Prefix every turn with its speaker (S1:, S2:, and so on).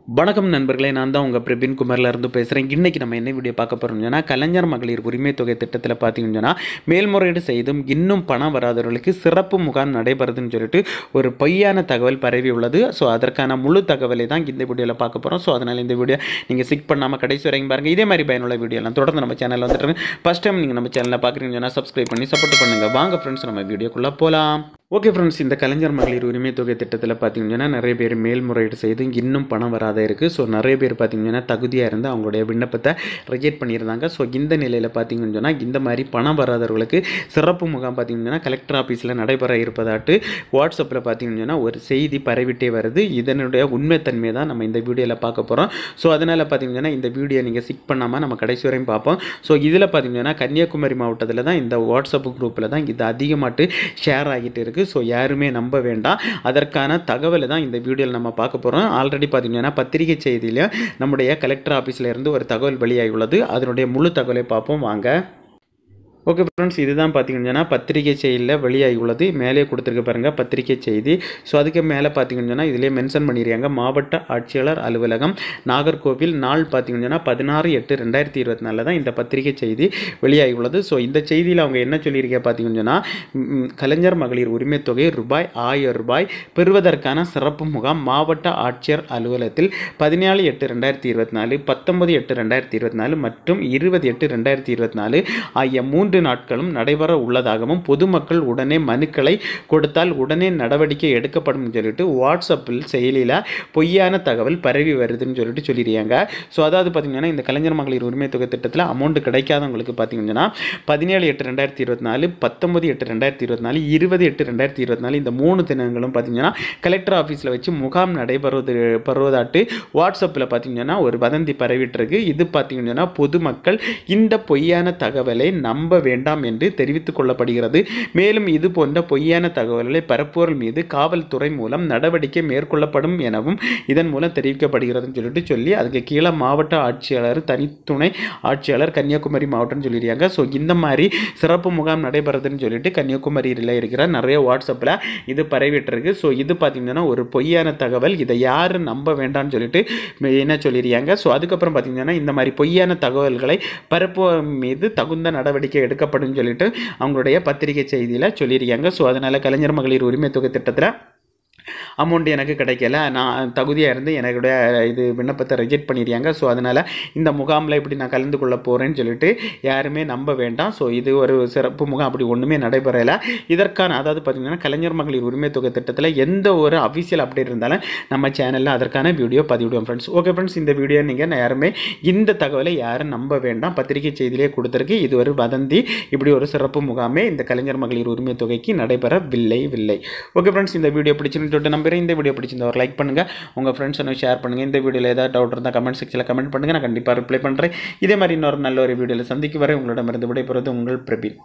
S1: வணக்கம் நண்பர்களே, நான் தான் உங்கள் பிரபின் குமார்லேருந்து பேசுகிறேன். இன்றைக்கி நம்ம என்ன வீடியோ பார்க்க போகிறோம்னா, கலைஞர் மகளிர் உரிமை தொகை திட்டத்தில் பார்த்தீங்கன்னா மேல்முறையீடு செய்தும் இன்னும் பணம் வராதவர்களுக்கு சிறப்பு முகாம் நடைபெறுதுன்னு சொல்லிட்டு ஒரு பொய்யான தகவல் பரவி உள்ளது. ஸோ அதற்கான முழு தகவலை தான் இந்த வீடியோவில் பார்க்க போகிறோம். ஸோ அதனால் இந்த வீடியோ நீங்கள் ஸ்கிப் பண்ணாமல் கடைசி வரைக்கும் பாருங்கள். இதே மாதிரி பயனுள்ள வீடியோலாம் தொடர்ந்து நம்ம சேனலில் வந்துட்டு ஃபஸ்ட் டைம் நீங்கள் நம்ம சேனலில் பார்க்குறீங்கன்னா சப்ஸ்கிரைப் பண்ணி சப்போர்ட் பண்ணுங்கள். வாங்க ஃப்ரெண்ட்ஸ், நம்ம வீடியோக்குள்ளே போகலாம். ஓகே ஃப்ரெண்ட்ஸ், இந்த கலைஞர் மகளிர் உரிமை தொகை திட்டத்தில் பார்த்தீங்கன்னா நிறைய பேர் மேல்முறையீடு செய்து இன்னும் பணம் வராத இருக்குது. ஸோ நிறைய பேர் பார்த்தீங்கன்னா தகுதியாக இருந்து அவங்களுடைய விண்ணப்பத்தை ரிஜெக்ட் பண்ணியிருந்தாங்க. ஸோ இந்த நிலையில் பார்த்தீங்கன்னு சொன்னால் இந்த மாதிரி பணம் வராதவர்களுக்கு சிறப்பு முகாம் பார்த்தீங்கன்னா கலெக்டர் ஆஃபீஸில் நடைபெற இருப்பதாட்டு வாட்ஸ்அப்பில் பார்த்தீங்கன்னா ஒரு செய்தி பரவிட்டே வருது. இதனுடைய உண்மைத்தன்மையை தான் நம்ம இந்த வீடியோவில் பார்க்க போகிறோம். ஸோ அதனால் பார்த்தீங்கன்னா இந்த வீடியோ நீங்கள் ஸ்கிப் பண்ணாமல் நம்ம கடைசி வரையும் பார்ப்போம். ஸோ இதில் பார்த்தீங்கன்னா கன்னியாகுமரி மாவட்டத்தில் தான் இந்த வாட்ஸ்அப் குரூப்பில் தான் இது அதிகமாட்டு ஷேர் ஆகிட்டு இருக்குது. ஸோ யாருமே நம்ப வேண்டாம். அதற்கான தகவலை தான் இந்த வீடியோவில் நம்ம பார்க்க போகிறோம். ஆல்ரெடி பார்த்தீங்கன்னா பத்திரிகை செய்தியில் நம்முடைய கலெக்டர் ஆஃபீஸில் இருந்து ஒரு தகவல் வெளியாகி உள்ளது. அதனுடைய முழு தகவலை பார்ப்போம் வாங்க. ஓகே ஃப்ரெண்ட்ஸ், இதுதான் பார்த்தீங்கன்னா பத்திரிகை செய்தியில் வெளியாகி உள்ளது. மேலே கொடுத்துருக்க பாருங்கள் பத்திரிகை செய்தி. ஸோ அதுக்கு மேலே பார்த்தீங்கன்னா இதிலே மென்ஷன் பண்ணியிருக்காங்க, மாவட்ட ஆட்சியாளர் அலுவலகம் நாகர்கோவில், நாள் பார்த்தீங்கன்னா 16/8/2024 தான் இந்த பத்திரிகை செய்தி வெளியாகி உள்ளது. ஸோ இந்த செய்தியில் அவங்க என்ன சொல்லியிருக்க பார்த்தீங்கன்னா, கலைஞர் மகளிர் உரிமை தொகை ரூபாய் 1000 பெறுவதற்கான சிறப்பு முகாம் மாவட்ட ஆட்சியர் அலுவலகத்தில் 14/8/2024, 19/8/2024 மற்றும் 20/8/2024 ஆகிய 3 நாட்களும் நடைபெற உள்ளதாகவும் பொதுமக்கள் உடனே மனுக்களை கொடுத்தால் உடனே நடவடிக்கை எடுக்கப்படும் சொல்லிட்டு வாட்ஸ்அப்பில் செயலியில் பொய்யான தகவல் பரவி வருதுன்னு சொல்லிட்டு சொல்லிடுறாங்க. ஸோ அதாவது பார்த்தீங்கன்னா இந்த கலைஞர் மகளிர் உரிமை தொகை திட்டத்தில் அமௌண்ட் கிடைக்காதவங்களுக்கு பார்த்தீங்கன்னா 17/8/2024, 19/8/2024, 20/8/2024 இந்த 3 தினங்களும் பார்த்தீங்கன்னா கலெக்டர் ஆஃபீஸில் வச்சு முகாம் நடைபெறுவதாட்டு வாட்ஸ்அப்பில் பார்த்தீங்கன்னா ஒரு வதந்தி பரவிட்டிருக்கு. இது பார்த்தீங்கன்னா பொதுமக்கள் இந்த பொய்யான தகவலை நம்ப வேண்டாம் என்று தெரிவித்துக் கொள்ளப்படுகிறது. மேலும் இது போன்ற பொய்யான தகவல்களை பரப்புவோர் மீது காவல்துறை மூலம் நடவடிக்கை மேற்கொள்ளப்படும் எனவும் இதன் மூலம் தெரிவிக்கப்படுகிறதுன்னு சொல்லிட்டு சொல்லி அதுக்கு கீழே மாவட்ட ஆட்சியாளர், தனித்துணை ஆட்சியாளர் கன்னியாகுமரி மாவட்டம்னு சொல்லிடுறாங்க. ஸோ இந்த மாதிரி சிறப்பு முகாம் நடைபெறுதுன்னு சொல்லிட்டு கன்னியாகுமரியில் இருக்கிற நிறைய வாட்ஸ்அப்பில் இது பரவிட்டிருக்கு. ஸோ இது பார்த்தீங்கன்னா ஒரு பொய்யான தகவல், இதை யாரும் நம்ப வேண்டாம்னு சொல்லிட்டு என்ன சொல்லிடுறாங்க. ஸோ அதுக்கப்புறம் பார்த்தீங்கன்னா இந்த மாதிரி பொய்யான தகவல்களை பரப்புவோர் மீது தகுந்த நடவடிக்கை எடுக்கப்படும் சொல்லிட்டு அவங்களுடைய பத்திரிகை செய்தியில் சொல்லியிருக்காங்க. ஸோ அதனால் கலைஞர் மகளிர் உரிமை தொகை திட்டத்தில் அமௌண்ட் எனக்கு கிடைக்கல, நான் தகுதியாக இருந்து என்னுடைய இது விண்ணப்பத்தை ரிஜெக்ட் பண்ணிடுறாங்க. ஸோ அதனால் இந்த முகாமில் இப்படி நான் கலந்து கொள்ள போகிறேன்னு சொல்லிட்டு யாருமே நம்ப வேண்டாம். ஸோ இது ஒரு சிறப்பு முகாம் அப்படி ஒன்றுமே நடைபெறலை. இதற்கான அதாவது பார்த்திங்கன்னா கலைஞர் மகளிர் உரிமை தொகை திட்டத்தில் எந்த ஒரு அஃபிஷியல் அப்டேட் இருந்தாலும் நம்ம சேனலில் அதற்கான வீடியோ பதிவிடுவோம் ஃப்ரெண்ட்ஸ். ஓகே ஃப்ரெண்ட்ஸ், இந்த வீடியோ நீங்கள் யாருமே இந்த தகவலை யாரும் நம்ப வேண்டாம். பத்திரிகை செய்தியிலே கொடுத்துருக்கு, இது ஒரு வதந்தி. இப்படி ஒரு சிறப்பு முகாமே இந்த கலைஞர் மகளிர் உரிமை தொகைக்கு நடைபெறவில்லை. ஓகே ஃப்ரெண்ட்ஸ், இந்த வீடியோ பிடிச்சிருந்து சொல்லிட்டு நம்புறேன். இந்த வீடியோ பிடிச்சிருந்தா ஒரு லைக் பண்ணுங்கள், உங்கள் ஃப்ரெண்ட்ஸ் ஷேர் பண்ணுங்கள். இந்த வீடியோவில் ஏதாவது டவுட் இருந்தால் கமெண்ட் செக்ஷனில் கமெண்ட் பண்ணுங்கள், நான் கண்டிப்பாக ரிப்ளை பண்ணுறேன். இதே மாதிரி இன்னொரு நல்ல ஒரு வீடியோவில் சந்திக்கு வரை உங்களிடமிருந்து விடைபெறுவது உங்கள் பிரபின்.